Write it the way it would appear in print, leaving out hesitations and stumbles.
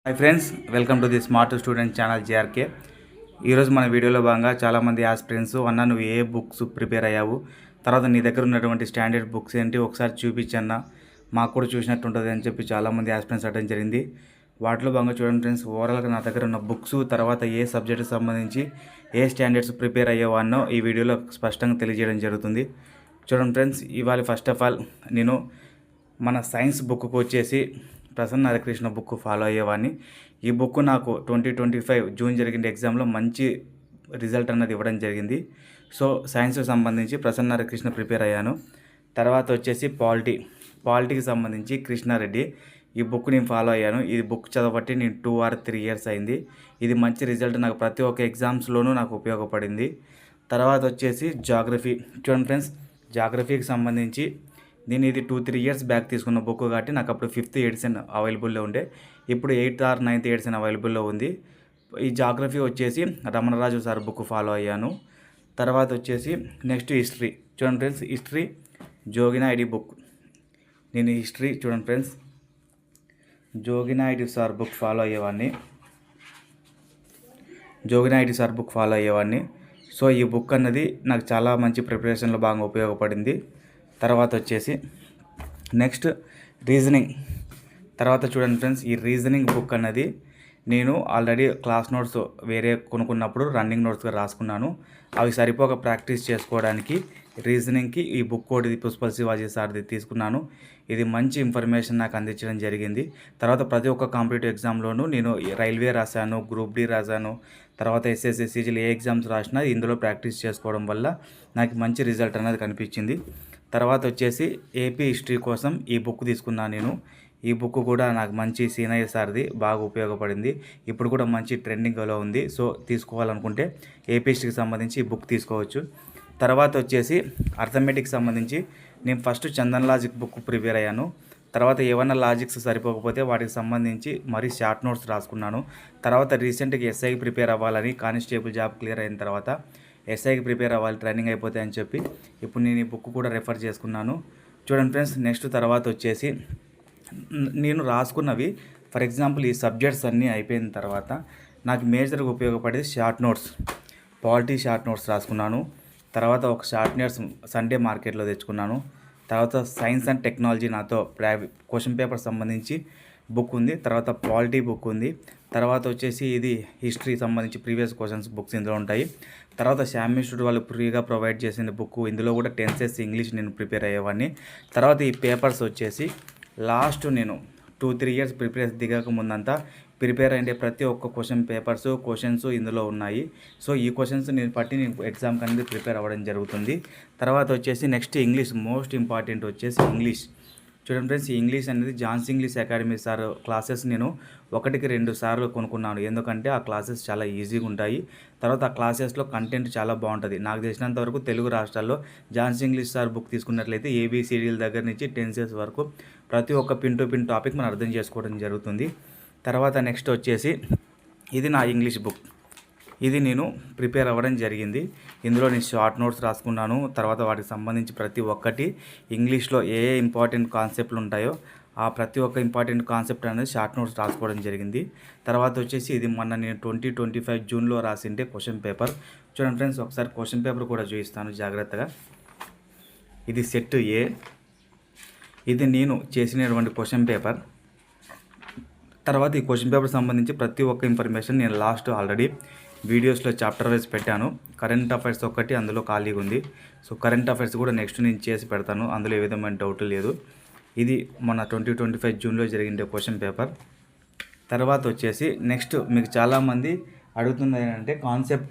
Hi friends, welcome to the smart student channel JRK. ఈరోజు మన వీడియోలో భాగంగా చాలామంది ఆస్పిరెంట్స్ అన్న నువ్వు ఏ బుక్స్ ప్రిపేర్ అయ్యావు, తర్వాత నీ దగ్గర ఉన్నటువంటి స్టాండర్డ్ బుక్స్ ఏంటి ఒకసారి చూపించన్నా మాకు కూడా చూసినట్టు ఉంటుంది అని చెప్పి చాలామంది ఆస్పిరెంట్స్ అటెండ్ జరిగింది. వాటిలో భాగంగా చూడండి ఫ్రెండ్స్, ఓవరాల్గా నా దగ్గర ఉన్న బుక్స్, తర్వాత ఏ సబ్జెక్టుకి సంబంధించి ఏ స్టాండర్డ్స్ ప్రిపేర్ అయ్యావో అన్నో ఈ వీడియోలో స్పష్టంగా తెలియజేయడం జరుగుతుంది. చూడండి ఫ్రెండ్స్, ఇవాళ ఫస్ట్ ఆఫ్ ఆల్ నేను మన సైన్స్ బుక్కు వచ్చేసి ప్రసన్న హరికృష్ణ బుక్ ఫాలో అయ్యేవాడిని. ఈ బుక్ నాకు 2025 జూన్ జరిగిన ఎగ్జామ్లో మంచి రిజల్ట్ అన్నది ఇవ్వడం జరిగింది. సో సైన్స్కి సంబంధించి ప్రసన్న హరికృష్ణ ప్రిపేర్ అయ్యాను. తర్వాత వచ్చేసి పాలిటీకి సంబంధించి కృష్ణారెడ్డి, ఈ బుక్ నేను ఫాలో అయ్యాను. ఈ బుక్ చదవబట్టి నేను 2 or 3 years అయింది. ఇది మంచి రిజల్ట్ నాకు ప్రతి ఒక్క ఎగ్జామ్స్లోనూ నాకు ఉపయోగపడింది. తర్వాత వచ్చేసి జాగ్రఫీ. చూడండి ఫ్రెండ్స్, జాగ్రఫీకి సంబంధించి నేను ఇది 2-3 years బ్యాక్ తీసుకున్న బుక్ కాబట్టి నాకు అప్పుడు 5th ఎడిషన్ అవైలబుల్లో ఉండే, ఇప్పుడు 8th or 9th ఎడిషన్ అవైలబుల్లో ఉంది. ఈ జాగ్రఫీ వచ్చేసి రమణరాజు సార్ బుక్ ఫాలో అయ్యాను. తర్వాత వచ్చేసి నెక్స్ట్ హిస్టరీ. చూడండి ఫ్రెండ్స్, హిస్టరీ జోగినాయుడి బుక్. నేను హిస్టరీ చూడండి ఫ్రెండ్స్, జోగినాయుడి సార్ బుక్ ఫాలో అయ్యేవాడిని. సో ఈ బుక్ అన్నది నాకు చాలా మంచి ప్రిపరేషన్లో బాగా ఉపయోగపడింది. తర్వాత వచ్చేసి నెక్స్ట్ రీజనింగ్. తర్వాత చూడండి ఫ్రెండ్స్, ఈ రీజనింగ్ బుక్ అన్నది నేను ఆల్రెడీ క్లాస్ నోట్స్ వేరే కొనుక్కున్నప్పుడు రన్నింగ్ నోట్స్గా రాసుకున్నాను. అవి సరిపోక ప్రాక్టీస్ చేసుకోవడానికి రీజనింగ్కి ఈ బుక్ ఒకటి పుష్పల్ శివాజీ సార్ది తీసుకున్నాను. ఇది మంచి ఇన్ఫర్మేషన్ నాకు అందించడం జరిగింది. తర్వాత ప్రతి ఒక్క కాంపిటేటివ్ ఎగ్జామ్లోనూ నేను రైల్వే రాశాను, గ్రూప్ డి రాశాను, తర్వాత ఎస్ఎస్సి సీజీలు ఏ ఎగ్జామ్స్ రాసినా ఇందులో ప్రాక్టీస్ చేసుకోవడం వల్ల నాకు మంచి రిజల్ట్ అనేది కనిపించింది. తర్వాత వచ్చేసి ఏపీ హిస్టరీ కోసం ఈ బుక్ తీసుకున్నాను నేను. ఈ బుక్ కూడా నాకు మంచి సీనయ్య సార్ది బాగా ఉపయోగపడింది. ఇప్పుడు కూడా మంచి ట్రెండింగ్లో ఉంది. సో తీసుకోవాలనుకుంటే ఏపీ హిస్టరీకి సంబంధించి ఈ బుక్ తీసుకోవచ్చు. తర్వాత వచ్చేసి అర్థమెటిక్కి సంబంధించి నేను first Chandan logic book prepare అయ్యాను. తర్వాత ఏమన్నా లాజిక్స్ సరిపోకపోతే వాటికి సంబంధించి మరీ షార్ట్ నోట్స్ రాసుకున్నాను. తర్వాత రీసెంట్గా ఎస్ఐకి ప్రిపేర్ అవ్వాలని, కానిస్టేబుల్ జాబ్ క్లియర్ అయిన తర్వాత ఎస్ఐకి ప్రిపేర్ అవ్వాలి, ట్రైనింగ్ అయిపోతాయని చెప్పి ఇప్పుడు నేను ఈ బుక్ కూడా రెఫర్ చేసుకున్నాను. చూడండి ఫ్రెండ్స్, నెక్స్ట్ తర్వాత వచ్చేసి నేను రాసుకున్నవి, ఫర్ ఎగ్జాంపుల్ ఈ సబ్జెక్ట్స్ అన్నీ అయిపోయిన తర్వాత నాకు మేజర్గా ఉపయోగపడేది short notes. Polity short notes రాసుకున్నాను. తర్వాత ఒక షార్ట్ నోట్స్ సండే మార్కెట్లో తెచ్చుకున్నాను. తర్వాత సైన్స్ అండ్ టెక్నాలజీ నాతో క్వశ్చన్ పేపర్ సంబంధించి బుక్ ఉంది. తర్వాత పాలిటీ బుక్ ఉంది. తర్వాత వచ్చేసి ఇది హిస్టరీ సంబంధించి ప్రీవియస్ క్వశ్చన్స్ బుక్స్ ఇందులో ఉంటాయి. తర్వాత శామ్ ఇన్స్టిట్యూట్ వాళ్ళు ఫ్రీగా ప్రొవైడ్ చేసిన బుక్, ఇందులో కూడా టెన్సెస్ ఇంగ్లీష్ నేను ప్రిపేర్ అయ్యేవాడిని. తర్వాత ఈ పేపర్స్ వచ్చేసి లాస్ట్ నేను 2-3 years ప్రిపేర్ దిగక ముందంతా ప్రిపేర్ అయ్యే ప్రతి ఒక్క క్వశ్చన్స్ ఇందులో ఉన్నాయి. సో ఈ క్వశ్చన్స్ నేను ఎగ్జామ్కి అనేది ప్రిపేర్ అవ్వడం జరుగుతుంది. తర్వాత వచ్చేసి నెక్స్ట్ ఇంగ్లీష్, మోస్ట్ ఇంపార్టెంట్ వచ్చేసి ఇంగ్లీష్. చూడండి ఫ్రెండ్స్, ఈ ఇంగ్లీష్ అనేది Johne's English academy sir classes నేను 1-2 సార్లు కొనుక్కున్నాను. ఎందుకంటే ఆ క్లాసెస్ చాలా ఈజీగా ఉంటాయి. తర్వాత ఆ క్లాసెస్లో కంటెంట్ చాలా బాగుంటుంది. నాకు తెలిసినంత వరకు తెలుగు రాష్ట్రాల్లో జాన్స్ ఇంగ్లీష్ సార్ బుక్ తీసుకున్నట్లయితే ఏబిసిడీల దగ్గర నుంచి టెన్సెస్ వరకు ప్రతి ఒక్క పిన్ టు పిన్ టాపిక్ మనం అర్థం చేసుకోవడం జరుగుతుంది. తర్వాత నెక్స్ట్ వచ్చేసి ఇది నా ఇంగ్లీష్ బుక్. ఇది నేను ప్రిపేర్ అవ్వడం జరిగింది. ఇందులో నేను షార్ట్ నోట్స్ రాసుకున్నాను. తర్వాత వాటికి సంబంధించి ప్రతి ఒక్కటి ఇంగ్లీష్లో ఏ ఇంపార్టెంట్ కాన్సెప్ట్లు ఉంటాయో ఆ ప్రతి ఒక్క ఇంపార్టెంట్ కాన్సెప్ట్ అనేది షార్ట్ నోట్స్ రాసుకోవడం జరిగింది. తర్వాత వచ్చేసి ఇది మొన్న నేను 2025 జూన్లో రాసింటే క్వశ్చన్ పేపర్. చూడండి ఫ్రెండ్స్, ఒకసారి క్వశ్చన్ పేపర్ కూడా చూపిస్తాను జాగ్రత్తగా. ఇది సెట్ ఏ, ఇది నేను చేసినటువంటి క్వశ్చన్ పేపర్. తర్వాత ఈ క్వశ్చన్ పేపర్ సంబంధించి ప్రతి ఒక్క ఇన్ఫర్మేషన్ నేను లాస్ట్ ఆల్రెడీ వీడియోస్లో చాప్టర్ వైజ్ పెట్టాను. కరెంట్ అఫైర్స్ ఒక్కటి అందులో ఖాళీగా ఉంది. సో కరెంట్ అఫైర్స్ కూడా నెక్స్ట్ నేను చేసి పెడతాను, అందులో ఏ విధమైన డౌట్ లేదు. ఇది మన 2025 జూన్లో జరిగిన క్వశ్చన్ పేపర్. తర్వాత వచ్చేసి నెక్స్ట్ మీకు చాలామంది అడుగుతుంది ఏంటంటే కాన్సెప్ట్